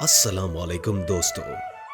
अस्सलाम वालेकुम दोस्तों।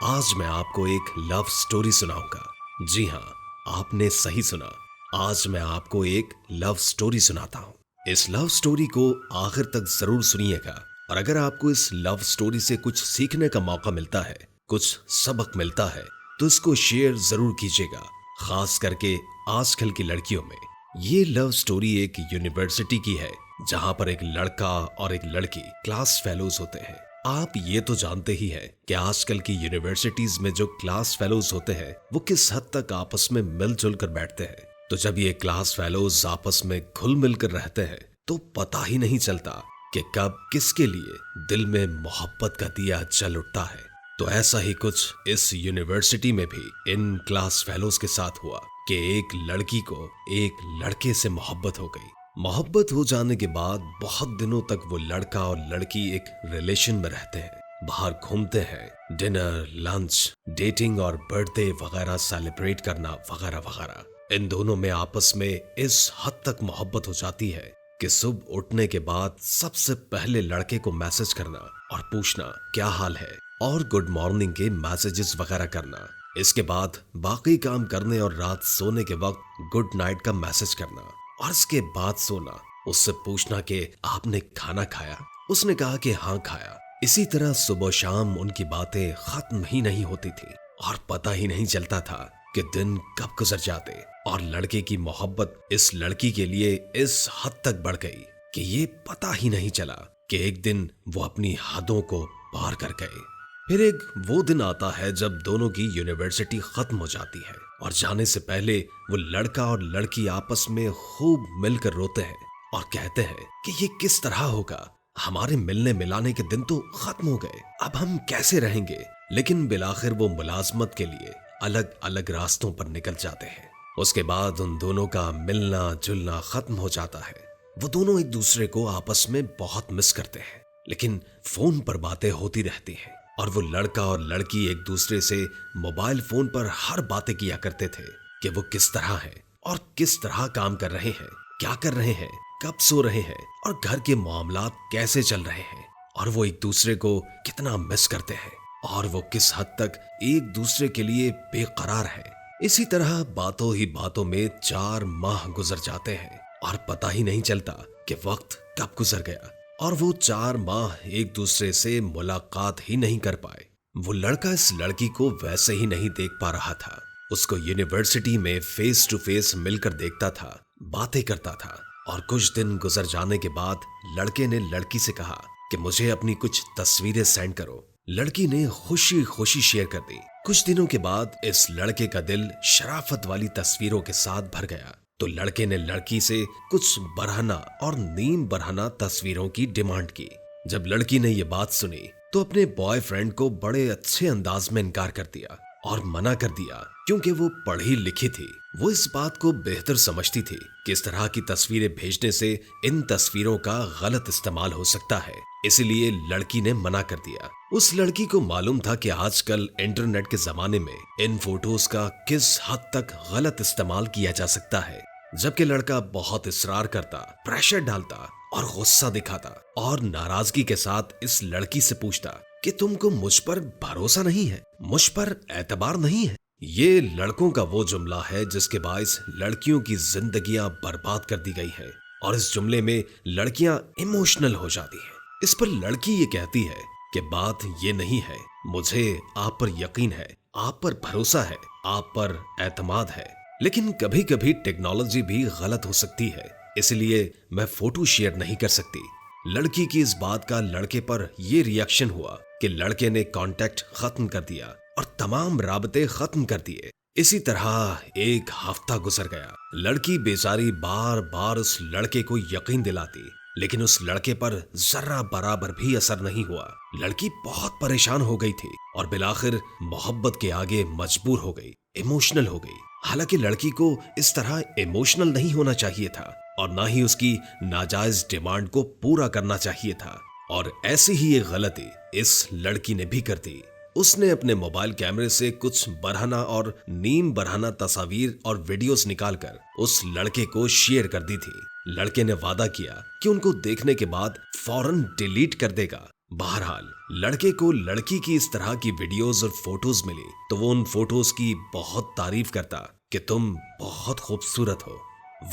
आज मैं आपको एक लव स्टोरी सुनाऊंगा। जी हाँ, आपने सही सुना। आज मैं आपको एक लव स्टोरी सुनाता हूँ। इस लव स्टोरी को आखिर तक जरूर सुनिएगा और अगर आपको इस लव स्टोरी से कुछ सीखने का मौका मिलता है, कुछ सबक मिलता है, तो इसको शेयर जरूर कीजिएगा, खास करके आजकल की लड़कियों में। ये लव स्टोरी एक यूनिवर्सिटी की है जहाँ पर एक लड़का और एक लड़की क्लास फेलोज होते हैं। आप ये तो जानते ही हैं कि आजकल की यूनिवर्सिटीज में जो क्लास फेलोज होते हैं वो किस हद तक आपस में मिलजुल कर बैठते हैं। तो जब ये क्लास फेलोज आपस में घुल मिल कर रहते हैं तो पता ही नहीं चलता कि कब किसके लिए दिल में मोहब्बत का दिया जल उठता है। तो ऐसा ही कुछ इस यूनिवर्सिटी में भी इन क्लास फेलोज के साथ हुआ कि एक लड़की को एक लड़के से मोहब्बत हो गई। मोहब्बत हो जाने के बाद बहुत दिनों तक वो लड़का और लड़की एक रिलेशन में रहते हैं, बाहर घूमते हैं, डिनर, लंच, डेटिंग और बर्थडे वगैरह सेलिब्रेट करना वगैरह वगैरह। इन दोनों में आपस में इस हद तक मोहब्बत हो जाती है कि सुबह उठने के बाद सबसे पहले लड़के को मैसेज करना और पूछना क्या हाल है और गुड मॉर्निंग के मैसेजेस वगैरह करना। इसके बाद बाकी काम करने और रात सोने के वक्त गुड नाइट का मैसेज करना और इसके बाद सोना, उससे पूछना कि आपने खाना खाया। उसने कहा कि हाँ खाया। इसी तरह सुबह शाम उनकी बातें खत्म ही नहीं होती थी और पता ही नहीं चलता था कि दिन कब गुजर जाते। और लड़के की मोहब्बत इस लड़की के लिए इस हद तक बढ़ गई कि ये पता ही नहीं चला कि एक दिन वो अपनी हदों को पार कर गए। फिर एक वो दिन आता है जब दोनों की यूनिवर्सिटी खत्म हो जाती है और जाने से पहले वो लड़का और लड़की आपस में खूब मिलकर रोते हैं और कहते हैं कि ये किस तरह होगा, हमारे मिलने मिलाने के दिन तो खत्म हो गए, अब हम कैसे रहेंगे। लेकिन बिलाखिर वो मुलाजमत के लिए अलग अलग रास्तों पर निकल जाते हैं। उसके बाद उन दोनों का मिलना जुलना खत्म हो जाता है। वो दोनों एक दूसरे को आपस में बहुत मिस करते हैं, लेकिन फोन पर बातें होती रहती हैं और वो लड़का और लड़की एक दूसरे से मोबाइल फोन पर हर बातें किया करते थे कि वो किस तरह है और किस तरह काम कर रहे हैं, क्या कर रहे हैं, कब सो रहे हैं और घर के मामलात कैसे चल रहे हैं और वो एक दूसरे को कितना मिस करते हैं और वो किस हद तक एक दूसरे के लिए बेकरार है। इसी तरह बातों ही बातों में 4 माह गुजर जाते हैं और पता ही नहीं चलता कि वक्त कब गुजर गया और वो 4 माह एक दूसरे से मुलाकात ही नहीं कर पाए। वो लड़का इस लड़की को वैसे ही नहीं देख पा रहा था। उसको यूनिवर्सिटी में फेस टू फेस मिलकर देखता था, बातें करता था और कुछ दिन गुजर जाने के बाद लड़के ने लड़की से कहा कि मुझे अपनी कुछ तस्वीरें सेंड करो। लड़की ने खुशी खुशी शेयर कर दी। कुछ दिनों के बाद इस लड़के का दिल शराफत वाली तस्वीरों के साथ भर गया तो लड़के ने लड़की से कुछ बरहना और नीम बरहना तस्वीरों की डिमांड की। जब लड़की ने ये बात सुनी तो अपने बॉयफ्रेंड को बड़े अच्छे अंदाज में इनकार कर दिया और मना कर दिया क्योंकि वो पढ़ी लिखी थी। वो इस बात को बेहतर समझती थी कि इस तरह की तस्वीरें भेजने से इन तस्वीरों का गलत इस्तेमाल हो सकता है, इसलिए लड़की ने मना कर दिया। उस लड़की को मालूम था कि आजकल इंटरनेट के जमाने में इन फोटोज का किस हद तक गलत इस्तेमाल किया जा सकता है। जबकि लड़का बहुत इसरार करता, प्रेशर डालता और गुस्सा दिखाता और नाराजगी के साथ इस लड़की से पूछता कि तुमको मुझ पर भरोसा नहीं है, मुझ पर एतबार नहीं है। ये लड़कों का वो जुमला है जिसके बायस लड़कियों की जिंदगियां बर्बाद कर दी गई हैं और इस जुमले में लड़कियां इमोशनल हो जाती हैं। इस पर लड़की ये कहती है कि बात ये नहीं है, मुझे आप पर यकीन है, आप पर भरोसा है, आप पर एतमाद है, लेकिन कभी कभी टेक्नोलॉजी भी गलत हो सकती है, इसलिए मैं फोटो शेयर नहीं कर सकती। लड़की की इस बात का लड़के पर यह रिएक्शन हुआ कि लड़के ने कांटेक्ट खत्म कर दिया और तमाम राबते खत्म कर दिए। इसी तरह एक हफ्ता गुजर गया। लड़की बेचारी बार बार उस लड़के को यकीन दिलाती, लेकिन उस लड़के पर जरा बराबर भी असर नहीं हुआ। लड़की बहुत परेशान हो गई थी और बिलाखिर मोहब्बत के आगे मजबूर हो गई, इमोशनल हो गई। हालांकि लड़की को इस तरह इमोशनल नहीं होना चाहिए था और ना ही उसकी नाजायज डिमांड को पूरा करना चाहिए था और ऐसी ही एक गलती इस लड़की ने भी कर दी। उसने अपने मोबाइल कैमरे से कुछ बरहना और नीम बरहना तस्वीर और वीडियोस निकालकर उस लड़के को शेयर कर दी थी। लड़के ने वादा किया कि उनको देखने के बाद फौरन डिलीट कर देगा बहरहाल लड़के को लड़की की इस तरह की वीडियोस और फोटोज मिली तो वो उन फोटोज की बहुत तारीफ करता कि तुम बहुत खूबसूरत हो।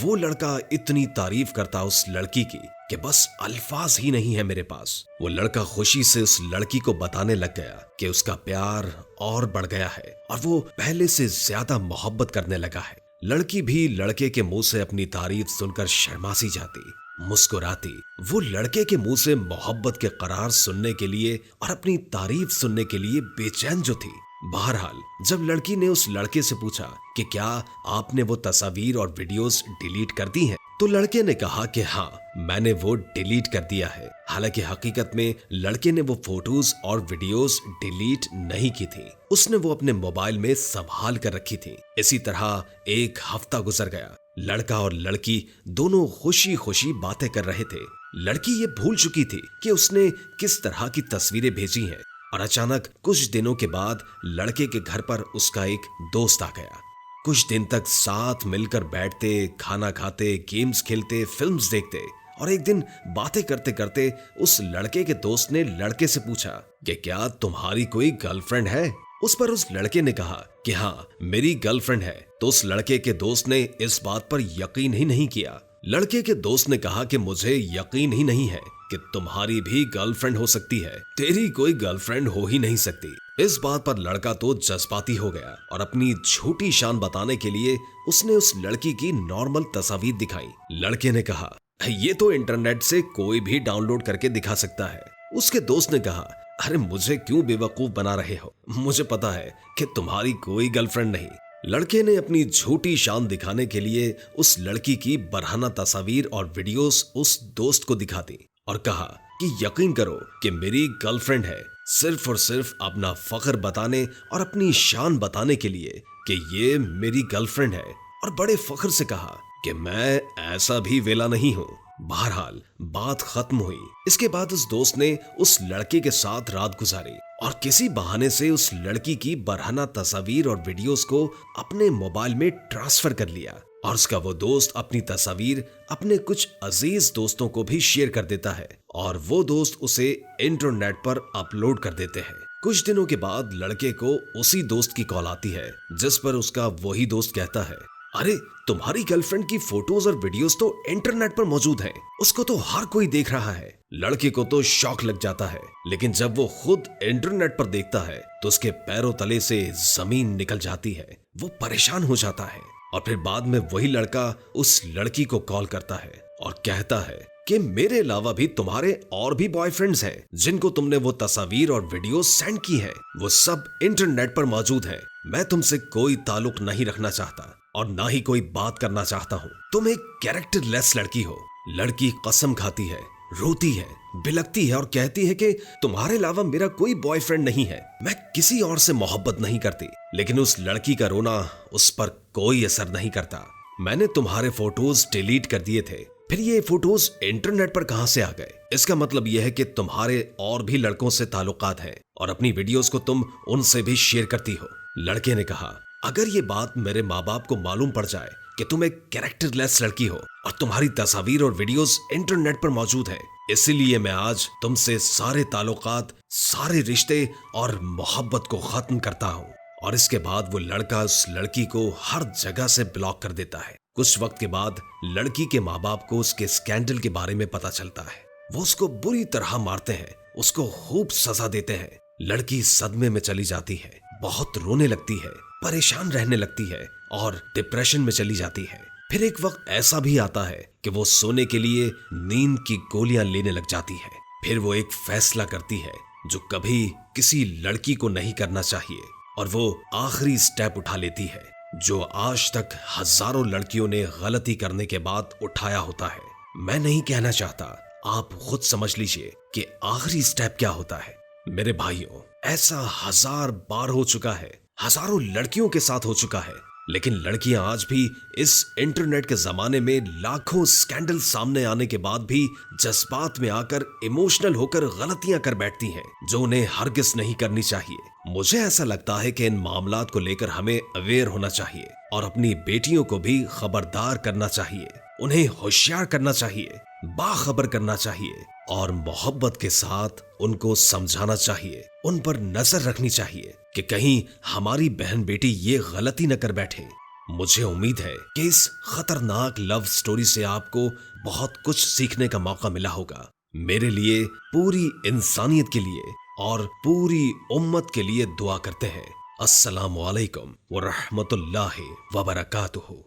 वो लड़का इतनी तारीफ करता उस लड़की की कि बस अल्फाज ही नहीं है मेरे पास। वो लड़का खुशी से उस लड़की को बताने लग गया कि उसका प्यार और बढ़ गया है और वो पहले से ज्यादा मोहब्बत करने लगा है। लड़की भी लड़के के मुंह से अपनी तारीफ सुनकर शर्मा सी जाती, मुस्कुराती। वो लड़के के मुंह से मोहब्बत के करार सुनने के लिए और अपनी तारीफ सुनने के लिए बेचैन जो थी। बहरहाल जब लड़की ने उस लड़के से पूछा कि क्या आपने वो तस्वीर और वीडियोस डिलीट कर दी हैं, तो लड़के ने कहा कि हाँ, मैंने वो डिलीट कर दिया है। हालांकि हकीकत में लड़के ने वो फोटोज और वीडियोस डिलीट नहीं की थी, उसने वो अपने मोबाइल में संभाल कर रखी थी। इसी तरह एक हफ्ता गुजर गया। लड़का और लड़की दोनों खुशी खुशी बातें कर रहे थे। लड़की ये भूल चुकी थी कि उसने किस तरह की तस्वीरें भेजी हैं और अचानक कुछ दिनों के बाद लड़के के घर पर उसका एक दोस्त आ गया। कुछ दिन तक साथ मिलकर बैठते, खाना खाते, गेम्स खेलते, फिल्म्स देखते और एक दिन बातें करते करते उस लड़के के दोस्त ने लड़के से पूछा कि क्या तुम्हारी कोई गर्लफ्रेंड है। उस पर उस लड़के ने कहा कि हाँ, मेरी गर्लफ्रेंड है। तो उस लड़के के दोस्त ने इस बात पर यकीन ही नहीं किया। लड़के के दोस्त ने कहा कि मुझे यकीन ही नहीं है कि तुम्हारी भी गर्लफ्रेंड हो सकती है, तेरी कोई गर्लफ्रेंड हो ही नहीं सकती। इस बात पर लड़का तो जज्बाती हो गया और अपनी झूठी शान बताने के लिए उसने उस लड़की की नॉर्मल तस्वीर दिखाई। लड़के ने कहा, ये तो इंटरनेट से कोई भी डाउनलोड करके दिखा सकता है। उसके दोस्त ने कहा, अरे मुझे क्यों बेवकूफ बना रहे हो, मुझे पता है कि तुम्हारी कोई गर्लफ्रेंड नहीं। लड़के ने अपनी झूठी शान दिखाने के लिए उस लड़की की बरहाना तस्वीर और वीडियोस उस दोस्त को दिखा दी और कहा कि यकीन करो कि मेरी गर्लफ्रेंड है, सिर्फ और सिर्फ अपना फख्र बताने और अपनी शान बताने के लिए कि ये मेरी गर्लफ्रेंड है। और बड़े फख्र से कहा कि मैं ऐसा भी वेला नहीं हूँ। बहरहाल बात खत्म हुई। इसके बाद उस दोस्त ने उस लड़के के साथ रात गुजारी और किसी बहाने से उस लड़की की बरहाना तस्वीर और वीडियोस को अपने मोबाइल में ट्रांसफर कर लिया और उसका वो दोस्त अपनी तस्वीर अपने कुछ अजीज दोस्तों को भी शेयर कर देता है और वो दोस्त उसे इंटरनेट पर अपलोड कर देते हैं। कुछ दिनों के बाद लड़के को उसी दोस्त की कॉल आती है जिस पर उसका वही दोस्त कहता है, अरे तुम्हारी गर्लफ्रेंड की फोटोज और वीडियोस तो इंटरनेट पर मौजूद हैं, उसको तो हर कोई देख रहा है। लड़के को तो शौक लग जाता है, लेकिन जब वो खुद इंटरनेट पर देखता है तो उसके पैरों तले से जमीन निकल जाती है। वो परेशान हो जाता है और फिर बाद में वही लड़का उस लड़की को कॉल करता है और कहता है कि मेरे अलावा भी तुम्हारे और भी बॉयफ्रेंड्स हैं जिनको तुमने वो तस्वीर और वीडियो सेंड की है, वो सब इंटरनेट पर मौजूद है। मैं तुमसे कोई ताल्लुक नहीं रखना चाहता और ना ही कोई बात करना चाहता हूँ। तुम एक कैरेक्टरलेस लड़की हो। लड़की कसम खाती है, रोती है, बिलखती है और कहती है कि तुम्हारे अलावा मेरा कोई बॉयफ्रेंड नहीं है, मैं किसी और से मोहब्बत नहीं करती। लेकिन उस लड़की का रोना उस पर कोई असर नहीं करता। मैंने तुम्हारे फोटोज डिलीट कर दिए थे, फिर ये फोटोज इंटरनेट पर कहां से आ गए? इसका मतलब यह है कि तुम्हारे और भी लड़कों से ताल्लुकात हैं और अपनी वीडियोस को तुम उनसे भी शेयर करती हो। लड़के ने कहा, अगर ये बात मेरे माँ बाप को मालूम पड़ जाए कि तुम एक कैरेक्टरलेस लड़की हो और तुम्हारी तस्वीर और वीडियोस इंटरनेट पर मौजूद हैं, इसीलिए मैं आज तुमसे सारे ताल्लुकात, सारे रिश्ते और मोहब्बत को खत्म करता हूँ। और इसके बाद वो लड़का उस लड़की को हर जगह से ब्लॉक कर देता है। कुछ वक्त के बाद लड़की के माँ बाप को उसके स्कैंडल के बारे में पता चलता है। वो उसको बुरी तरह मारते हैं, उसको खूब सजा देते हैं। लड़की सदमे में चली जाती है, बहुत रोने लगती है, परेशान रहने लगती है और डिप्रेशन में चली जाती है। फिर एक वक्त ऐसा भी आता है कि वो सोने के लिए नींद की गोलियां लेने लग जाती है। फिर वो एक फैसला करती है जो कभी किसी लड़की को नहीं करना चाहिए और वो आखिरी स्टेप उठा लेती है जो आज तक हजारों लड़कियों ने गलती करने के बाद उठाया होता है। मैं नहीं कहना चाहता, आप खुद समझ लीजिए कि आखिरी स्टेप क्या होता है। मेरे भाइयों, ऐसा 1000 बार हो चुका है, हजारों लड़कियों के साथ हो चुका है, लेकिन लड़कियां आज भी इस इंटरनेट के जमाने में लाखों स्कैंडल सामने आने के बाद भी जज्बात में आकर इमोशनल होकर गलतियां कर बैठती हैं जो उन्हें हरगिज नहीं करनी चाहिए। मुझे ऐसा लगता है कि इन मामलात को लेकर हमें अवेयर होना चाहिए और अपनी बेटियों को भी खबरदार करना चाहिए, उन्हें होशियार करना चाहिए। बाखबर करना चाहिए और मोहब्बत के साथ उनको समझाना चाहिए, उन पर नजर रखनी चाहिए कि कहीं हमारी बहन बेटी ये गलती न कर बैठे। मुझे उम्मीद है कि इस खतरनाक लव स्टोरी से आपको बहुत कुछ सीखने का मौका मिला होगा। मेरे लिए, पूरी इंसानियत के लिए और पूरी उम्मत के लिए दुआ करते हैं। अस्सलामु अलैकुम व रहमतुल्लाहि व बरकातुहू।